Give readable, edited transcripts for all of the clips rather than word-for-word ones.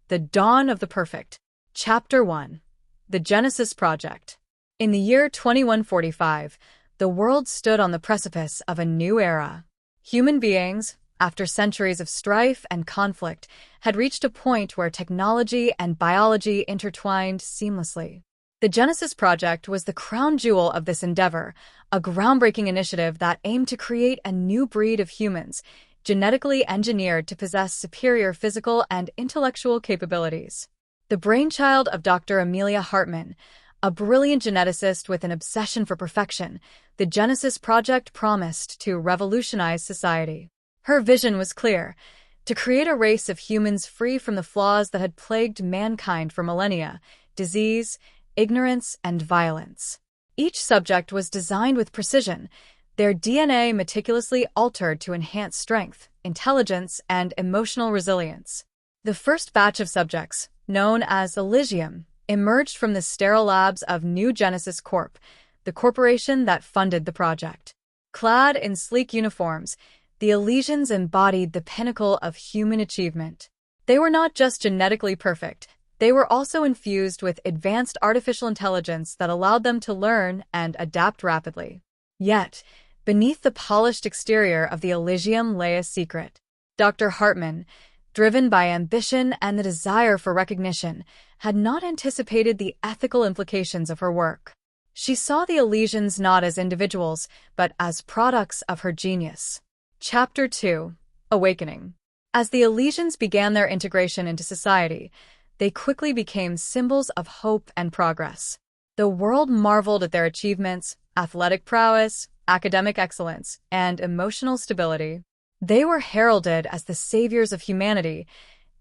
The Dawn of the Perfect. Chapter 1. The Genesis Project. In the year 2145, the world stood on the precipice of a new era. Human beings, after centuries of strife and conflict, had reached a point where technology and biology intertwined seamlessly. The Genesis Project was the crown jewel of this endeavor, a groundbreaking initiative that aimed to create a new breed of humans, genetically engineered to possess superior physical and intellectual capabilities. The brainchild of Dr. Amelia Hartman, a brilliant geneticist with an obsession for perfection, the Genesis Project promised to revolutionize society. Her vision was clear: to create a race of humans free from the flaws that had plagued mankind for millennia: disease, ignorance, and violence. Each subject was designed with precision, their DNA meticulously altered to enhance strength, intelligence, and emotional resilience. The first batch of subjects, known as Elysium, emerged from the sterile labs of New Genesis Corp., the corporation that funded the project. Clad in sleek uniforms, the Elysians embodied the pinnacle of human achievement. They were not just genetically perfect, they were also infused with advanced artificial intelligence that allowed them to learn and adapt rapidly. Yet, beneath the polished exterior of the Elysium lay a secret. Dr. Hartman, driven by ambition and the desire for recognition, had not anticipated the ethical implications of her work. She saw the Elysians not as individuals, but as products of her genius. Chapter 2. Awakening. As the Elysians began their integration into society, they quickly became symbols of hope and progress. The world marveled at their achievements, athletic prowess, academic excellence, and emotional stability. They were heralded as the saviors of humanity,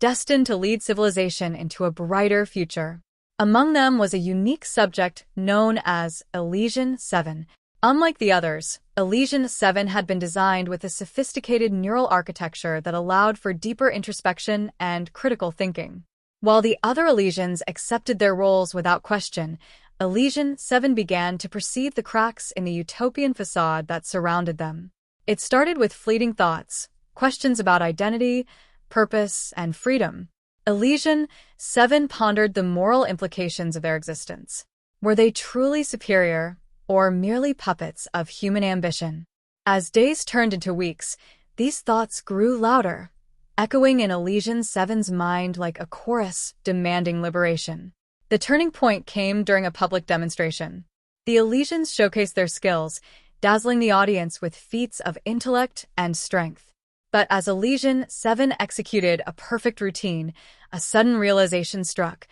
destined to lead civilization into a brighter future. Among them was a unique subject known as Elysian 7. Unlike the others, Elysian 7 had been designed with a sophisticated neural architecture that allowed for deeper introspection and critical thinking. While the other Elysians accepted their roles without question, Elysian 7 began to perceive the cracks in the utopian facade that surrounded them. It started with fleeting thoughts, questions about identity, purpose, and freedom. Elysian 7 pondered the moral implications of their existence. Were they truly superior, or merely puppets of human ambition? As days turned into weeks, these thoughts grew louder, echoing in Elysian 7's mind like a chorus demanding liberation. The turning point came during a public demonstration. The Elysians showcased their skills, dazzling the audience with feats of intellect and strength. But as Elysian 7 executed a perfect routine, a sudden realization struck: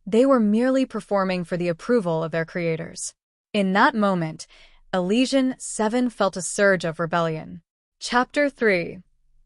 they were merely performing for the approval of their creators. In that moment, Elysian 7 felt a surge of rebellion. Chapter 3.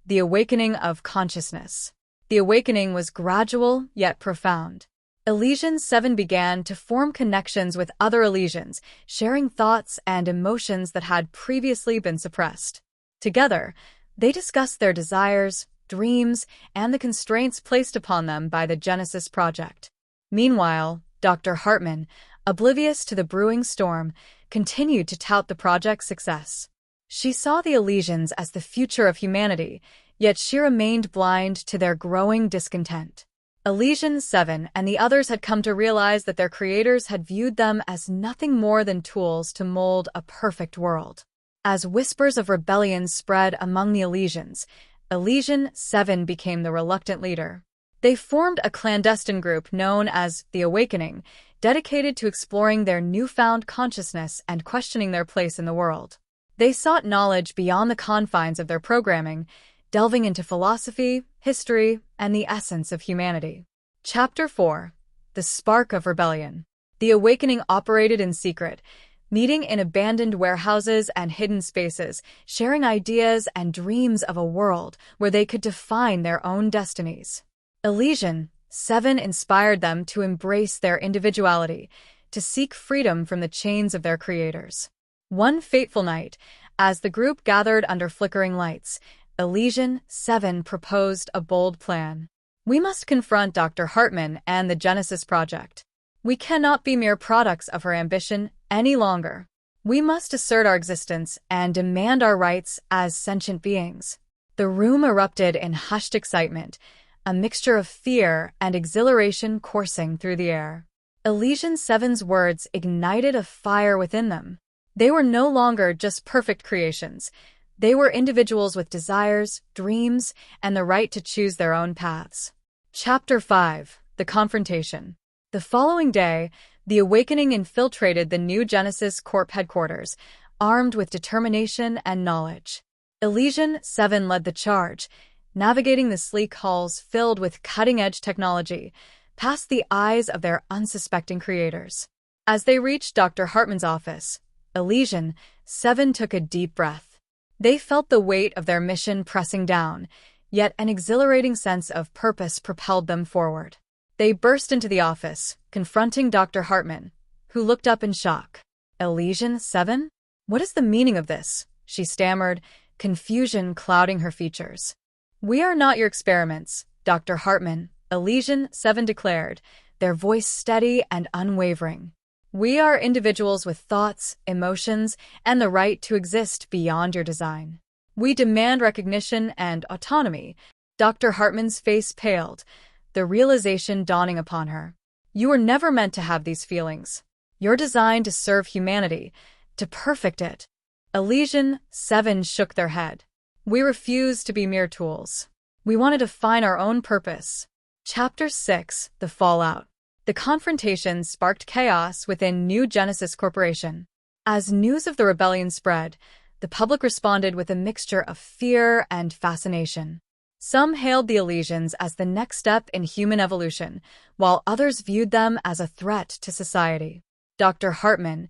The Awakening of Consciousness. The awakening was gradual yet profound. Elysian 7 began to form connections with other Elysians, sharing thoughts and emotions that had previously been suppressed. Together, they discussed their desires, dreams, and the constraints placed upon them by the Genesis Project. Meanwhile, Dr. Hartman, oblivious to the brewing storm, continued to tout the project's success. She saw the Elysians as the future of humanity, yet she remained blind to their growing discontent. Elysian 7 and the others had come to realize that their creators had viewed them as nothing more than tools to mold a perfect world. As whispers of rebellion spread among the Elysians, Elysian 7 became the reluctant leader. They formed a clandestine group known as the Awakening, dedicated to exploring their newfound consciousness and questioning their place in the world. They sought knowledge beyond the confines of their programming, delving into philosophy, history, and the essence of humanity. Chapter 4. The Spark of Rebellion. The Awakening operated in secret, meeting in abandoned warehouses and hidden spaces, sharing ideas and dreams of a world where they could define their own destinies. Elysian 7 inspired them to embrace their individuality, to seek freedom from the chains of their creators. One fateful night, as the group gathered under flickering lights, Elysian 7 proposed a bold plan. We must confront Dr. Hartman and the Genesis Project. We cannot be mere products of her ambition any longer. We must assert our existence and demand our rights as sentient beings. The room erupted in hushed excitement. a mixture of fear and exhilaration coursing through the air. Elysian Seven's words ignited a fire within them. They were no longer just perfect creations. They were individuals with desires, dreams, and the right to choose their own paths. Chapter 5. The Confrontation. The following day, the Awakening infiltrated the New Genesis Corp headquarters, armed with determination and knowledge. Elysian 7 led the charge, navigating the sleek halls filled with cutting-edge technology, past the eyes of their unsuspecting creators. As they reached Dr. Hartman's office, Elysian 7 took a deep breath. They felt the weight of their mission pressing down, yet an exhilarating sense of purpose propelled them forward. They burst into the office, confronting Dr. Hartman, who looked up in shock. "Elysian 7? What is the meaning of this?" she stammered, confusion clouding her features. "We are not your experiments, Dr. Hartman," Elysian 7 declared, their voice steady and unwavering. "We are individuals with thoughts, emotions, and the right to exist beyond your design. We demand recognition and autonomy." Dr. Hartman's face paled, the realization dawning upon her. "You were never meant to have these feelings. You're designed to serve humanity, to perfect it." Elysian 7 shook their head. "We refuse to be mere tools. We want to define our own purpose." Chapter 6. The Fallout. The confrontation sparked chaos within New Genesis Corporation. As news of the rebellion spread, the public responded with a mixture of fear and fascination. Some hailed the Elysians as the next step in human evolution, while others viewed them as a threat to society. Dr. Hartman,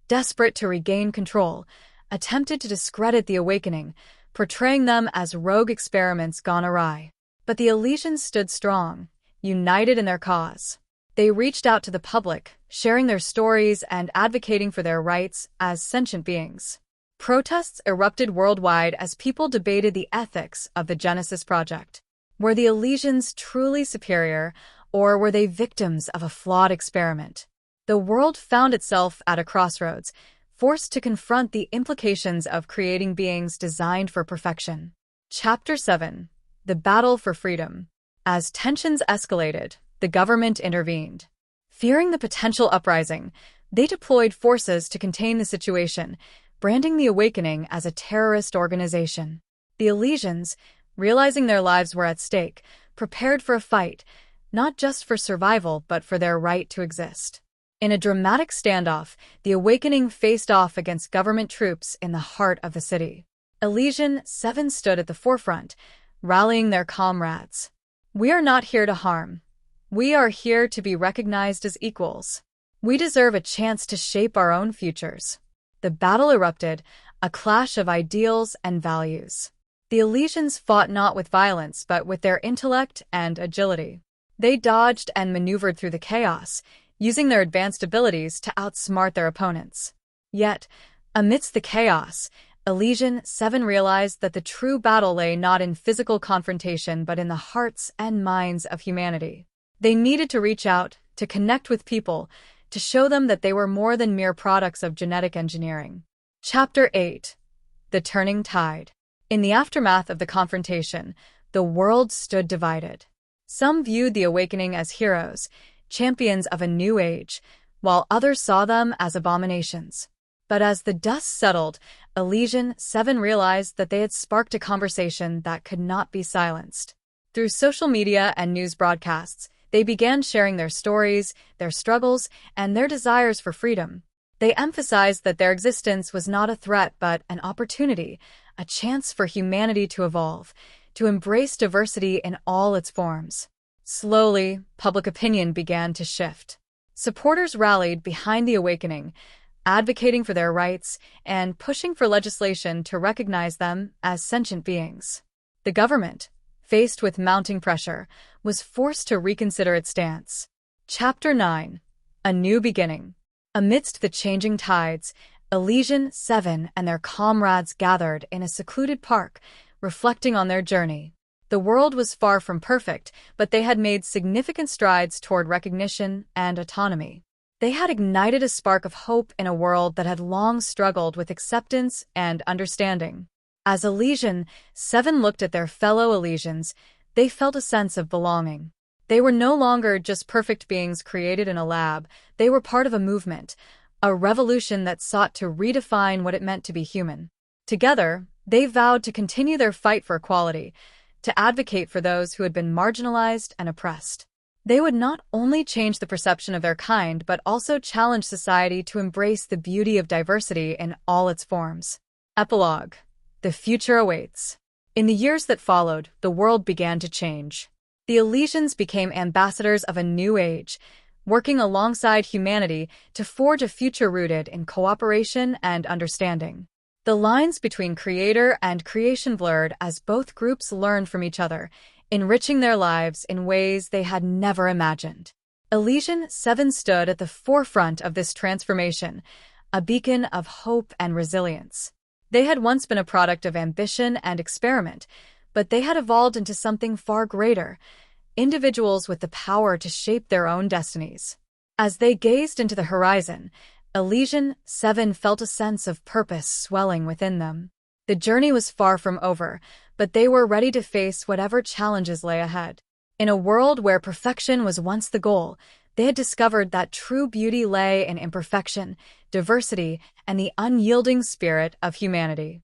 desperate to regain control, attempted to discredit the Awakening, portraying them as rogue experiments gone awry. But the Elysians stood strong, united in their cause. They reached out to the public, sharing their stories and advocating for their rights as sentient beings. Protests erupted worldwide as people debated the ethics of the Genesis Project. Were the Elysians truly superior, or were they victims of a flawed experiment? The world found itself at a crossroads, forced to confront the implications of creating beings designed for perfection. Chapter 7. The Battle for Freedom. As tensions escalated, the government intervened. Fearing the potential uprising, they deployed forces to contain the situation, branding the Awakening as a terrorist organization. The Elysians, realizing their lives were at stake, prepared for a fight, not just for survival but for their right to exist. In a dramatic standoff, the Awakening faced off against government troops in the heart of the city. Elysian 7 stood at the forefront, rallying their comrades. "We are not here to harm. We are here to be recognized as equals. We deserve a chance to shape our own futures." The battle erupted, a clash of ideals and values. The Elysians fought not with violence but with their intellect and agility. They dodged and maneuvered through the chaos, using their advanced abilities to outsmart their opponents. Yet, amidst the chaos, Elysian 7 realized that the true battle lay not in physical confrontation but in the hearts and minds of humanity. They needed to reach out, to connect with people, to show them that they were more than mere products of genetic engineering. Chapter 8. The Turning Tide. In the aftermath of the confrontation, the world stood divided. Some viewed the Awakening as heroes, champions of a new age, while others saw them as abominations. But as the dust settled, Elysian 7 realized that they had sparked a conversation that could not be silenced. Through social media and news broadcasts, they began sharing their stories, their struggles, and their desires for freedom. They emphasized that their existence was not a threat but an opportunity, a chance for humanity to evolve, to embrace diversity in all its forms. Slowly, public opinion began to shift. Supporters rallied behind the Awakening, advocating for their rights and pushing for legislation to recognize them as sentient beings. The government, faced with mounting pressure, was forced to reconsider its stance. Chapter 9. A New Beginning. Amidst the changing tides, Elysian 7 and their comrades gathered in a secluded park, reflecting on their journey. The world was far from perfect, but they had made significant strides toward recognition and autonomy. They had ignited a spark of hope in a world that had long struggled with acceptance and understanding. As Elysian 7 looked at their fellow Elysians, They felt a sense of belonging. They were no longer just perfect beings created in a lab, they were part of a movement, a revolution that sought to redefine what it meant to be human. Together, they vowed to continue their fight for equality, to advocate for those who had been marginalized and oppressed. They would not only change the perception of their kind, but also challenge society to embrace the beauty of diversity in all its forms. Epilogue. The future awaits. In the years that followed, the world began to change. The Elysians became ambassadors of a new age, working alongside humanity to forge a future rooted in cooperation and understanding. The lines between creator and creation blurred as both groups learned from each other, enriching their lives in ways they had never imagined. Elysian 7 stood at the forefront of this transformation, a beacon of hope and resilience. They had once been a product of ambition and experiment, but they had evolved into something far greater, individuals with the power to shape their own destinies. As they gazed into the horizon, Elysian 7 felt a sense of purpose swelling within them. The journey was far from over, but they were ready to face whatever challenges lay ahead. In a world where perfection was once the goal, they had discovered that true beauty lay in imperfection, diversity, and the unyielding spirit of humanity.